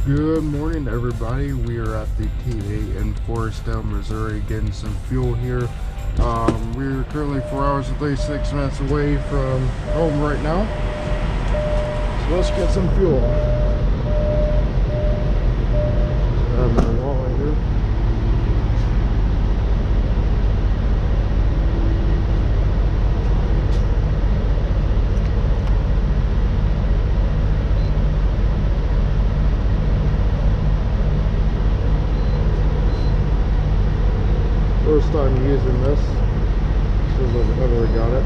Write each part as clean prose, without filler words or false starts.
Good morning, everybody. We are at the T8 in Foristell, Missouri, getting some fuel here. We're currently 4 hours and 36 minutes away from home right now. So let's get some fuel. Grab my wallet here. First time using this since I've ever got it.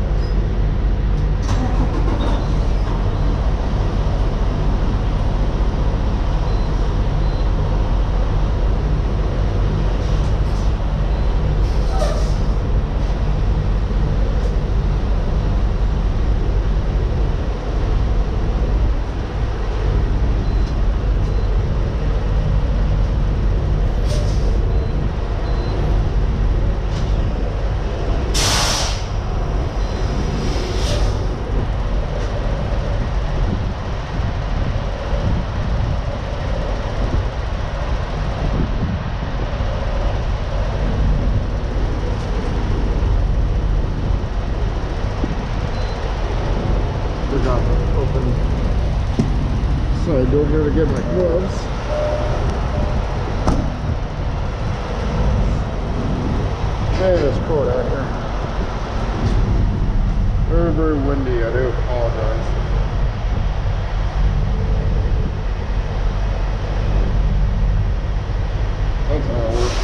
Side door here to get my gloves. Man, it's cold out here. Very, very windy. I do apologize. That's how it works.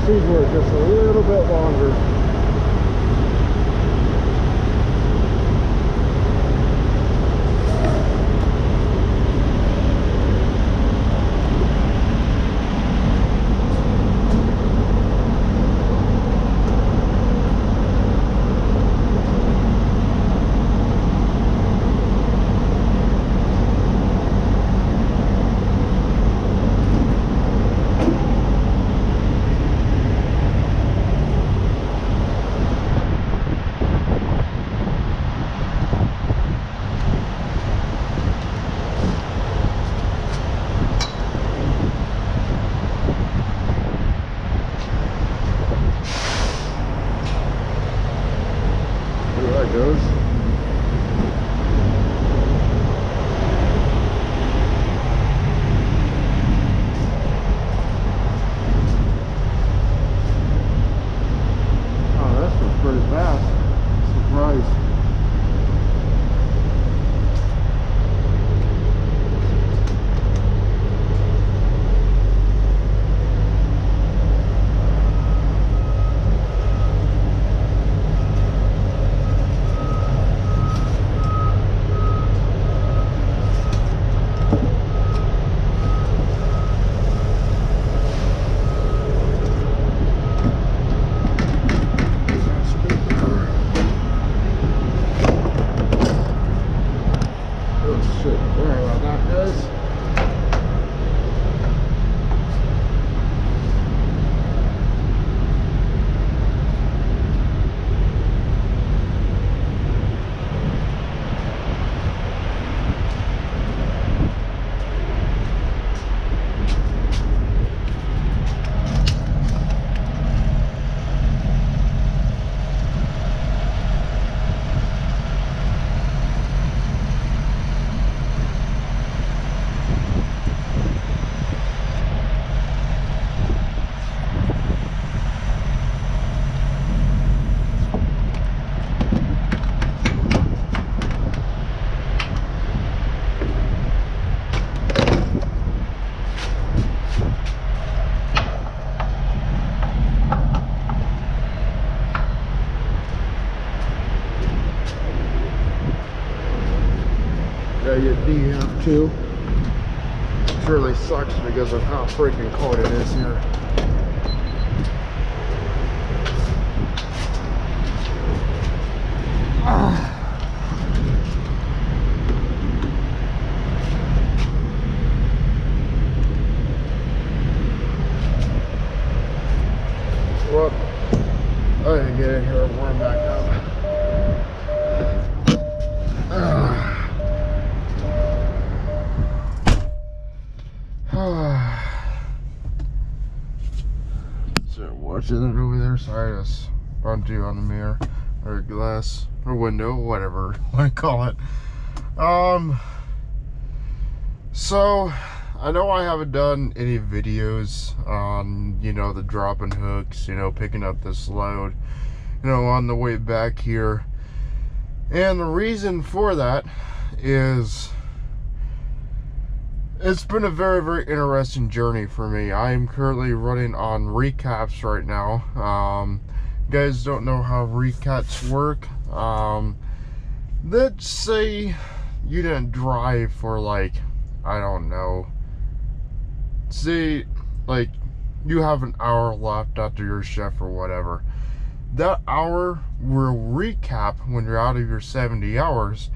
These were just a little bit longer. Goes. Oh, this was pretty fast. Surprised. you have to. Which really sucks because of how freaking cold it is here. Well, I gotta get in here and warm back up. So watching it over there, sorry I just bumped you on the mirror or glass or window, whatever you want to call it. So I know I haven't done any videos on, you know, the dropping hooks, you know, picking up this load, you know, on the way back here. And the reason for that is it's been a very, very interesting journey for me. I am currently running on recaps right now. You guys don't know how recaps work. Let's say you didn't drive for like, I don't know, say like you have an hour left after your shift or whatever. That hour will recap when you're out of your 70 hours,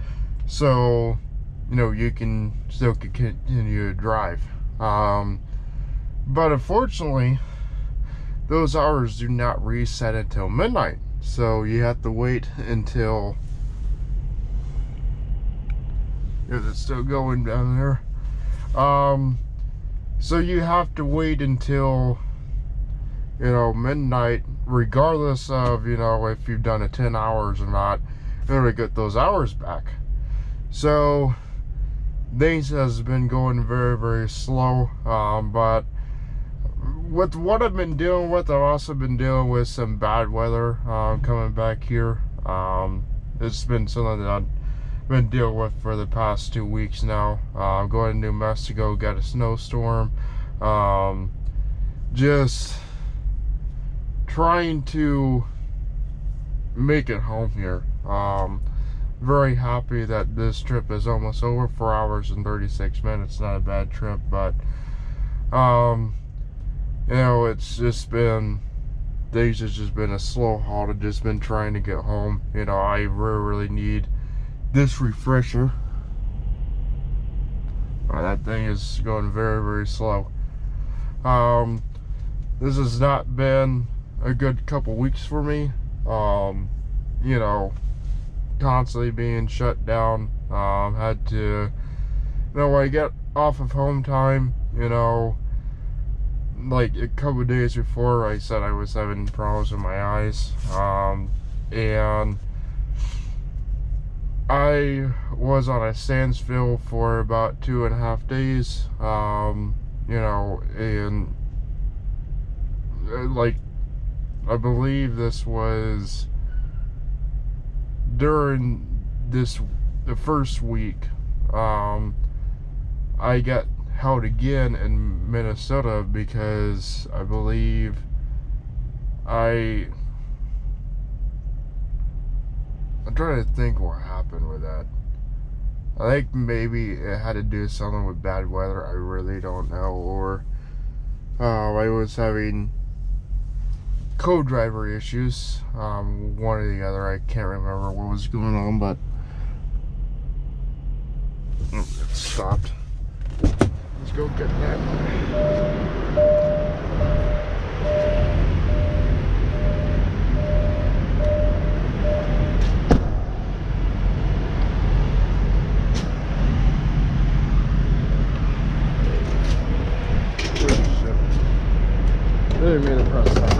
so you know you can still continue to drive. But unfortunately those hours do not reset until midnight, so you have to wait until, is it still going down there? So you have to wait until, you know, midnight, regardless of, you know, if you've done it 10 hours or not, in order to get those hours back. So things has been going very, very slow. But with what I've been dealing with, I've also been dealing with some bad weather coming back here. It's been something that I've been dealing with for the past 2 weeks now. I'm going to New Mexico, got a snowstorm. Just trying to make it home here. Very happy that this trip is almost over. 4 hours and 36 minutes, not a bad trip, but you know, it's just been, things has just been a slow haul. I've just been trying to get home. You know, I really need this refresher. That thing is going very, very slow. This has not been a good couple weeks for me. You know, constantly being shut down. Had to, you know, when I get off of home time, you know, like a couple of days before, I said I was having problems with my eyes, and I was on a standstill for about 2.5 days, you know, and like, I believe this was during the first week. I got held again in Minnesota because I believe I'm trying to think what happened with that. I think maybe it had to do something with bad weather. I really don't know. Or I was having co-driver issues. One or the other. I can't remember what was going on, but it stopped. Let's go get that. I didn't mean to press that.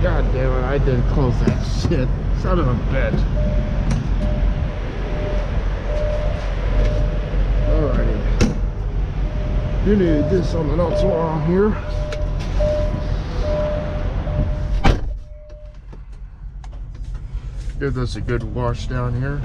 God damn it, I did close that shit. Son of a bitch. Alrighty. You need to do something else while I'm here. Give this a good wash down here.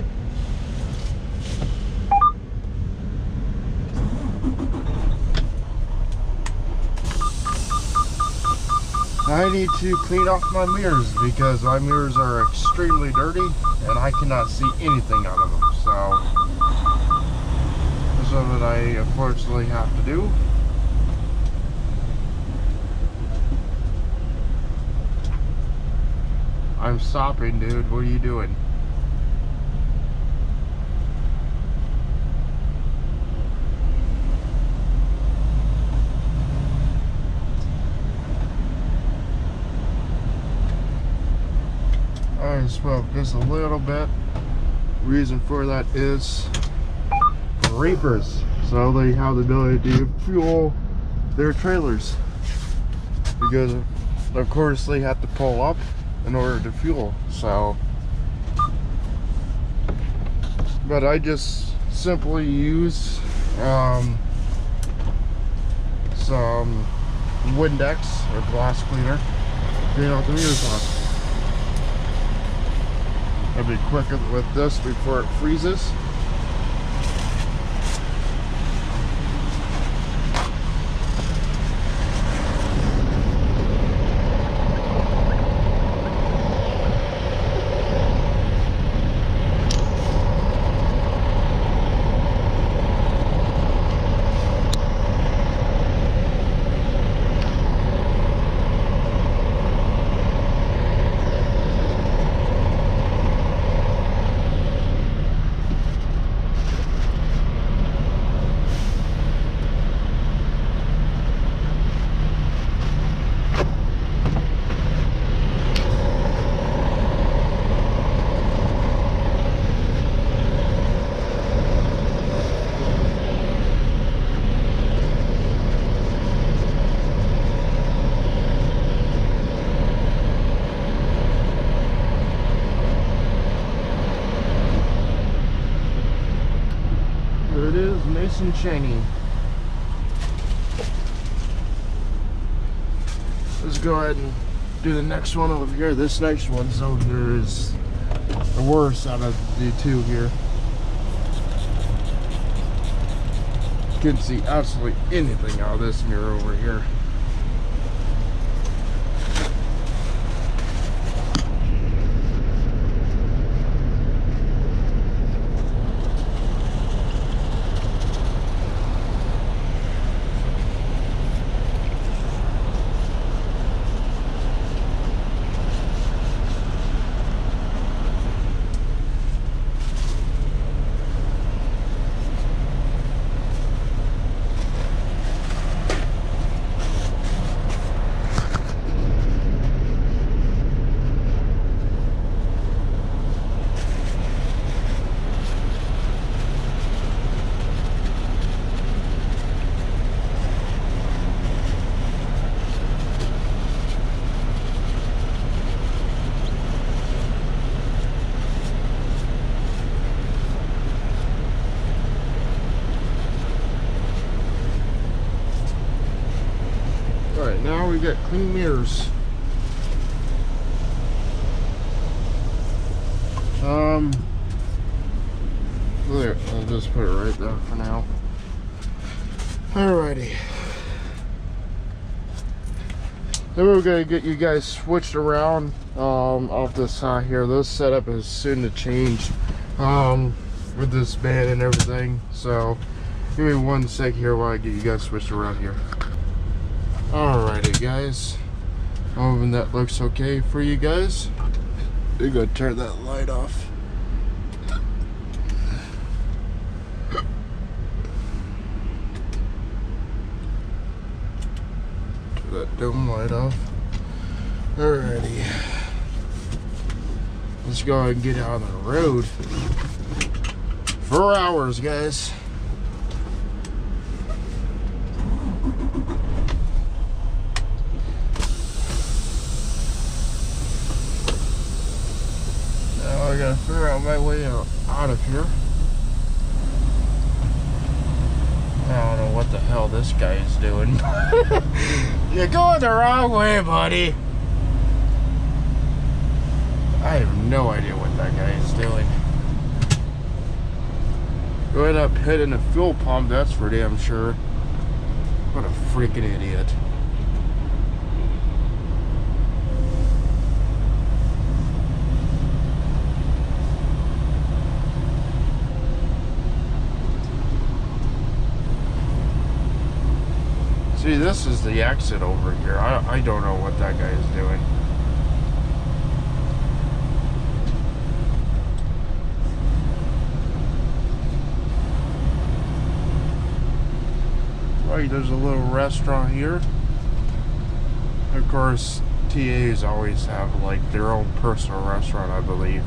I need to clean off my mirrors because my mirrors are extremely dirty and I cannot see anything out of them. So this is something I unfortunately have to do. I'm stopping, dude. What are you doing? I smoked just a little bit. Reason for that is reapers, so they have the ability to fuel their trailers because of course they have to pull up in order to fuel. So but I just simply use some Windex or glass cleaner to clean out the mirrors off. I'll be quicker with this before it freezes. There it is, nice and shiny. Let's go ahead and do the next one over here. This next one's over here is the worst out of the two here. You can't see absolutely anything out of this mirror over here. Alright, now we got clean mirrors. There, I'll just put it right there for now. Alrighty. Then we're gonna get you guys switched around off this side here. This setup is soon to change with this band and everything. So give me one sec here while I get you guys switched around here. Alrighty guys, hoping that looks okay for you guys. We're gonna turn that light off. Turn that dome light off. Alrighty, let's go ahead and get out on the road. 4 hours, guys. I gotta figure out my way out of here. I don't know what the hell this guy is doing. You're going the wrong way, buddy. I have no idea what that guy is doing. Go end up hitting a fuel pump, that's for damn sure. What a freaking idiot. See, this is the exit over here. I don't know what that guy is doing. Right, there's a little restaurant here. Of course, TAs always have like their own personal restaurant, I believe.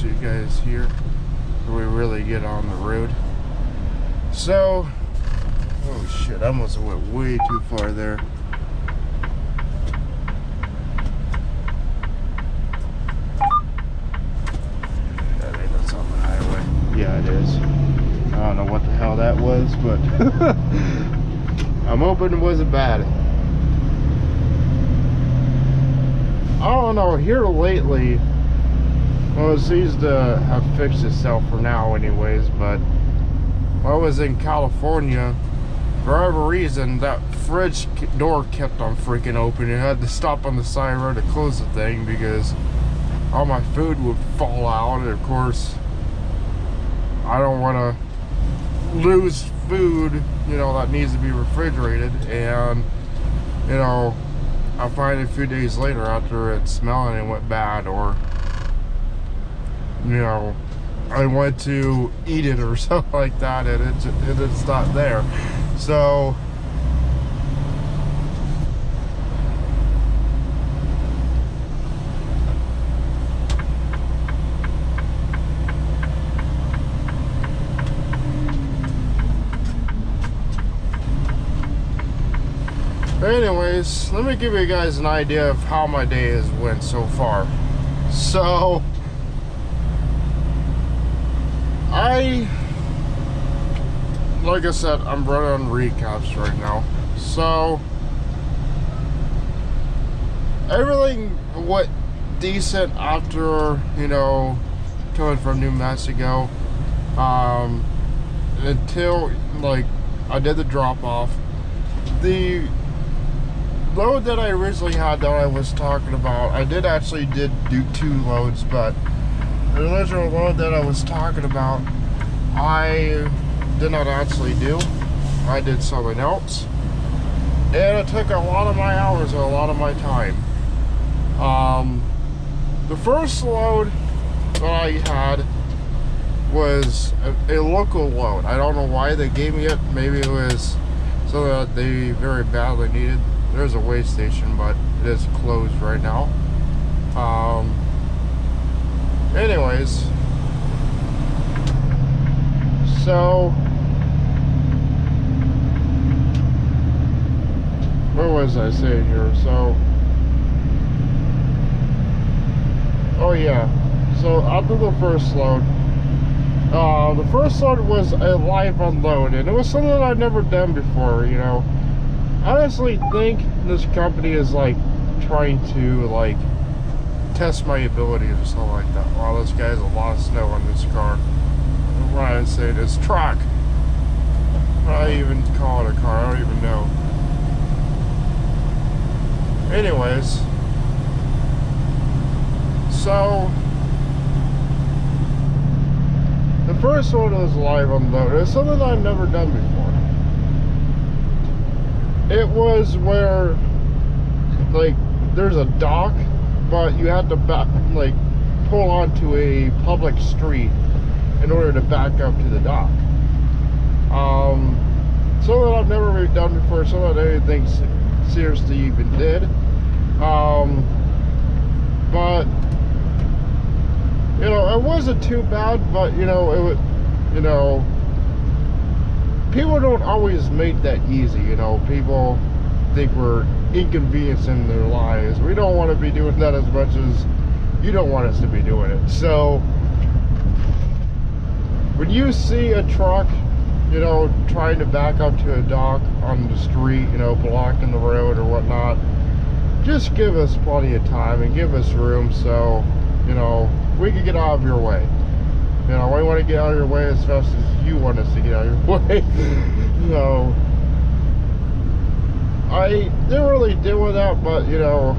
You guys here we really get on the road. So, oh shit, I almost went way too far there. That ain't that's on the highway. Yeah, it is. I don't know what the hell that was, but I'm hoping it wasn't bad. I don't know, here lately, well, it seems to have fixed itself for now anyways, but when I was in California, for whatever reason, that fridge door kept on freaking open. I had to stop on the side road to close the thing because all my food would fall out, and of course, I don't want to lose food, you know, that needs to be refrigerated, and, you know, I find a few days later after it smelling and went bad, or you know, I went to eat it or something like that, and it's not there. So anyways, let me give you guys an idea of how my day has went so far. So like I said, I'm running on recaps right now. So everything went decent after, you know, coming from New Mexico. Until like I did the drop off. The load that I originally had that I was talking about, I did do 2 loads, but the original load that I was talking about, I did not actually do. I did something else, and it took a lot of my hours and a lot of my time. The first load that I had was a local load. I don't know why they gave me it. Maybe it was so that they very badly needed. There's a weigh station, but it is closed right now. Anyways, so what was I saying here? So, oh yeah, so after the first load, was a live unload, and it was something that I'd never done before, you know. I honestly think this company is like trying to like test my ability or something like that. Wow, this guy has a lot of snow on this car. What I say, this truck. I even call it a car, I don't even know. Anyways, so the first one was live unload. It's something I've never done before. It was where like there's a dock, but you had to like pull onto a public street in order to back up to the dock. Something that I've never really done before, something that anything seriously even did. But you know, it wasn't too bad, but you know, it was, you know, people don't always make that easy, you know. People think we're inconveniencing their lives. We don't want to be doing that as much as you don't want us to be doing it. So when you see a truck, you know, trying to back up to a dock on the street, you know, blocking the road or whatnot, just give us plenty of time and give us room so, you know, we can get out of your way. You know, we want to get out of your way as fast as you want us to get out of your way. So I didn't really deal with that, but you know,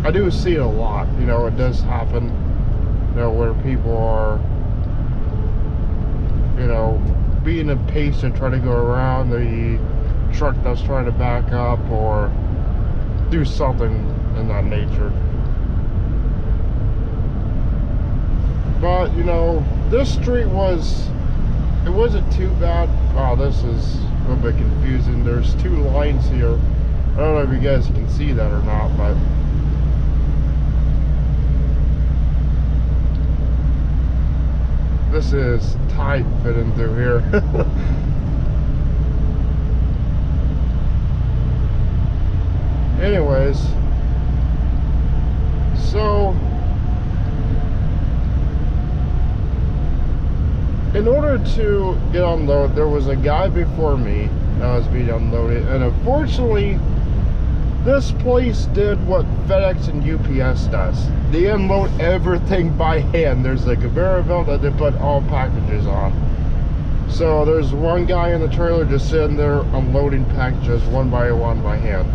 I do see it a lot. You know, it does happen, you know, where people are, you know, being impatient, trying to go around the truck that's trying to back up or do something in that nature. But you know, this street it wasn't too bad. Oh, this is a little bit confusing. There's two lines here. I don't know if you guys can see that or not, but this is tight fitting through here. Anyways, so in order to get unloaded, there was a guy before me that was being unloaded, and unfortunately this place did what FedEx and UPS does. They unload everything by hand. There's a conveyor belt that they put all packages on. So there's one guy in the trailer just sitting there unloading packages one by hand.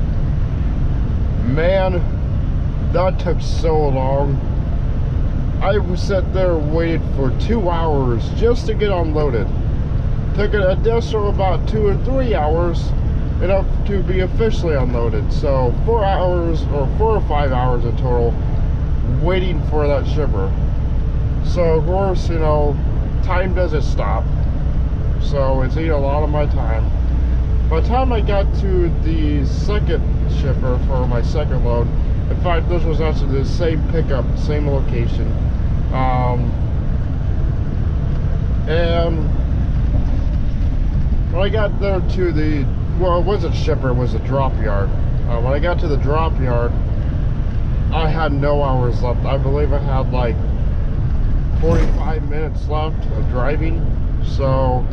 Man, that took so long. I was sat there waiting for 2 hours just to get unloaded. Took an additional about 2 or 3 hours enough to be officially unloaded. So 4 hours or 4 or 5 hours in total waiting for that shipper. So of course, you know, time doesn't stop. So it's eating a lot of my time. By the time I got to the second shipper for my second load, in fact, this was actually the same pickup, same location. And when I got there to the, well, it wasn't shipper, it was a drop yard. When I got to the drop yard, I had no hours left. I believe I had like 45 minutes left of driving. So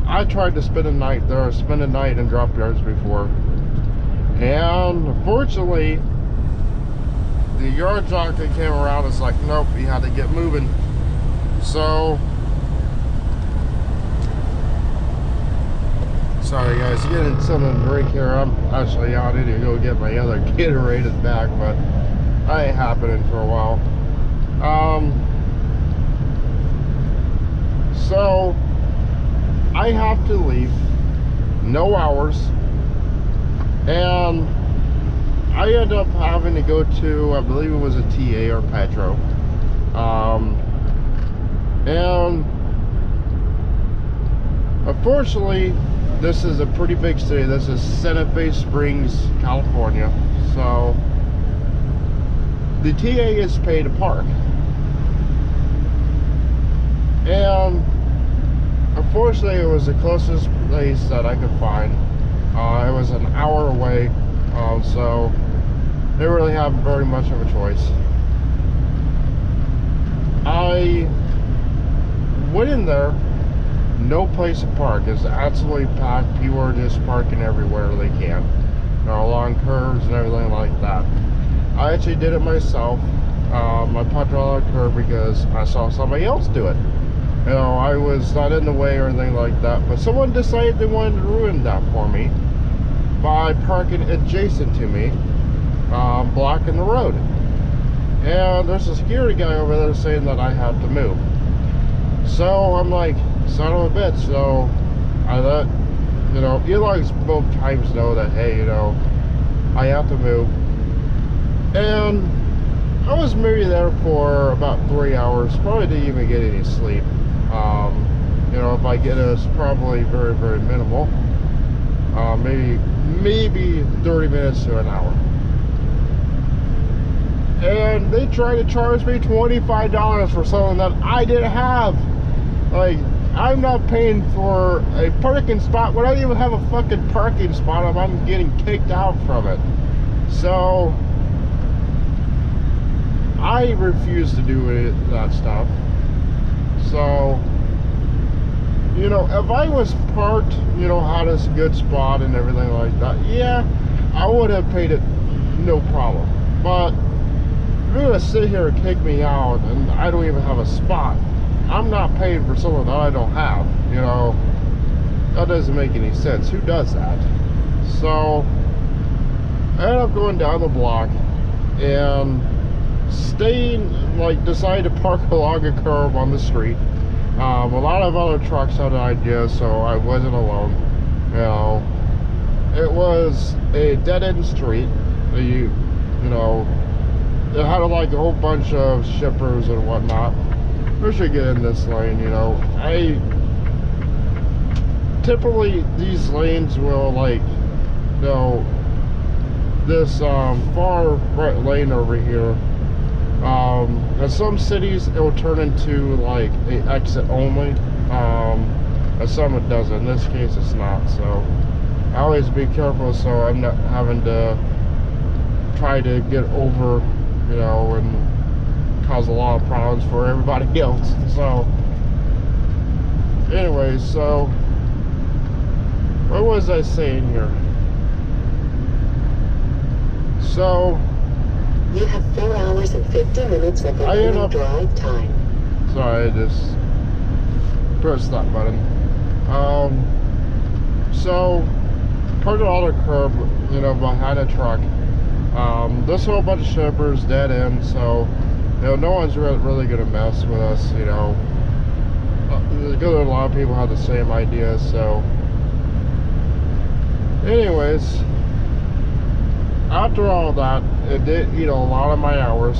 I tried to spend a night there, spend a night in drop yards before. And unfortunately, the yard jockey came around and was like, nope, you had to get moving. So, sorry guys, getting something to drink here. I'm actually out. I need to go get my other Gatorade back, but that ain't happening for a while. So I have to leave, no hours, and I end up having to go to, I believe it was a TA or Petro, and unfortunately this is a pretty big city. This is Santa Fe Springs, California. So the TA is paid to park, and unfortunately it was the closest place that I could find. It was an hour away, so they really have very much of a choice. I went in there, no place to park. It's absolutely packed. People are just parking everywhere they can, you know, along curves and everything like that. I actually did it myself. I parked on a curb because I saw somebody else do it. You know, I was not in the way or anything like that, but someone decided they wanted to ruin that for me by parking adjacent to me, blocking the road. And there's a security guy over there saying that I have to move. So I'm like, son of a bitch. So I let, you know, Eli's both times know that, hey, you know, I have to move. And I was maybe there for about 3 hours. Probably didn't even get any sleep. You know, if I get it, it's probably very, very minimal. Maybe 30 minutes to an hour. And they tried to charge me $25 for something that I didn't have. Like, I'm not paying for a parking spot when I don't even have a fucking parking spot. I'm getting kicked out from it. So I refuse to do that stuff. So, you know, if I was parked, you know, had a good spot and everything like that, yeah, I would have paid it, no problem. But if you're gonna sit here and kick me out and I don't even have a spot, I'm not paying for something that I don't have. You know, that doesn't make any sense. Who does that? So I ended up going down the block and decided to park along a curb on the street. A lot of other trucks had an idea, so I wasn't alone. You know, it was a dead-end street. You know, it had like a whole bunch of shippers and whatnot. We should get in this lane. You know, typically these lanes will, like, you know, this far right lane over here, in some cities it will turn into like a exit only, and some it doesn't. In this case it's not, so I always be careful so I'm not having to try to get over, you know, and cause a lot of problems for everybody else. So anyways, so what was I saying here? So you have 4 hours and 50 minutes of remaining drive time. Sorry, I just pressed that button. So parked on the curb, you know, behind a truck. This whole bunch of shippers, dead end, so you know, no one's really gonna mess with us. You know, a lot of people have the same idea. So anyways, after all that, it did eat a lot of my hours.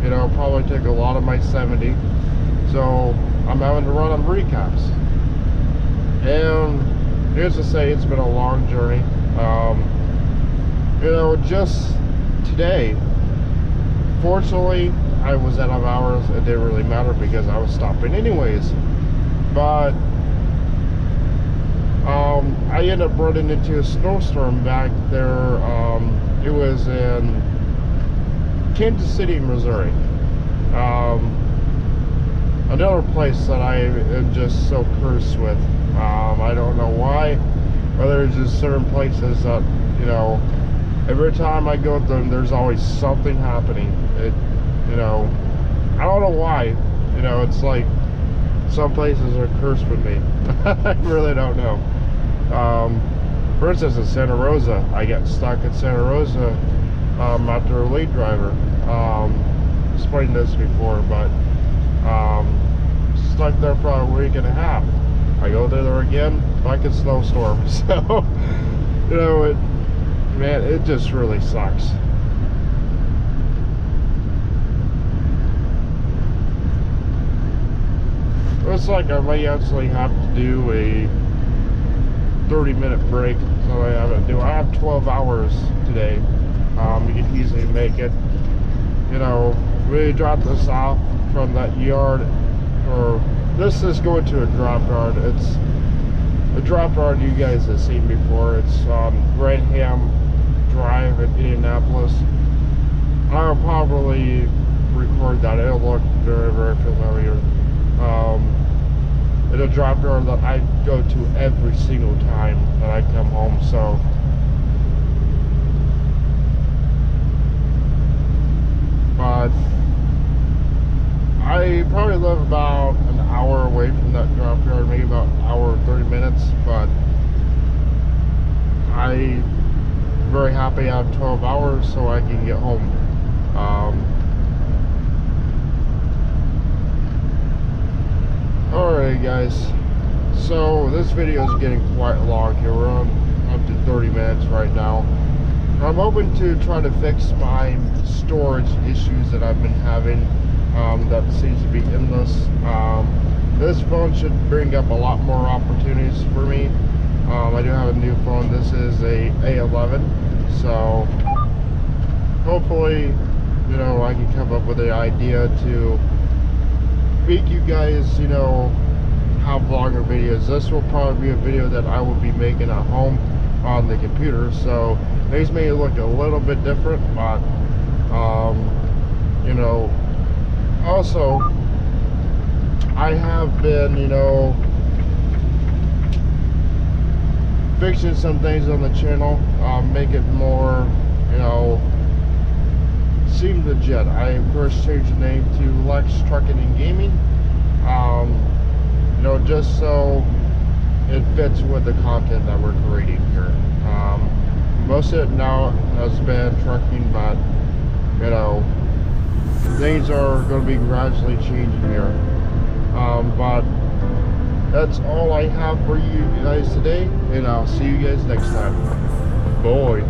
You know, probably took a lot of my 70. So I'm having to run on recaps. And here's to say, it's been a long journey. You know, just today, fortunately, I was out of hours. It didn't really matter because I was stopping anyways. But I ended up running into a snowstorm back there. It was in Kansas City, Missouri. Another place that I am just so cursed with. I don't know why, but there's just certain places that, you know, every time I go there, there's always something happening. You know, I don't know why. You know, it's like some places are cursed with me. I really don't know. For instance, in Santa Rosa, I got stuck in Santa Rosa after a lead driver. Explained this before, but stuck there for a week and a half. I go there again, fucking snowstorm. So, you know, man, it just really sucks. Looks like I may actually have to do a 30-minute break. So I have 12 hours today. You can easily make it. You know, we dropped this off from that yard, or this is going to a drop yard. It's a drop yard you guys have seen before. It's on Granham Drive in Indianapolis. I'll probably record that. It'll look very, very familiar. It's a drop yard that I go to every single time that I come home. So but I probably live about an hour away from that drop yard, maybe about an hour and 30 minutes, but I'm very happy I have 12 hours so I can get home. Alright guys, so this video is getting quite long here. We're on up to 30 minutes right now. I'm hoping to try to fix my storage issues that I've been having. That seems to be endless. This phone should bring up a lot more opportunities for me. I do have a new phone. This is a A11, so hopefully, you know, I can come up with an idea to make you guys, you know, have longer videos. This will probably be a video that I will be making at home on the computer, so these may look a little bit different, but you know, also I have been, you know, fixing some things on the channel, make it more, you know, seem legit. I of course changed the name to Lex Trucking and Gaming, you know, just so it fits with the content that we're creating here. Most of it now has been trucking, but you know, things are going to be gradually changing here. But that's all I have for you guys today, and I'll see you guys next time. Bye.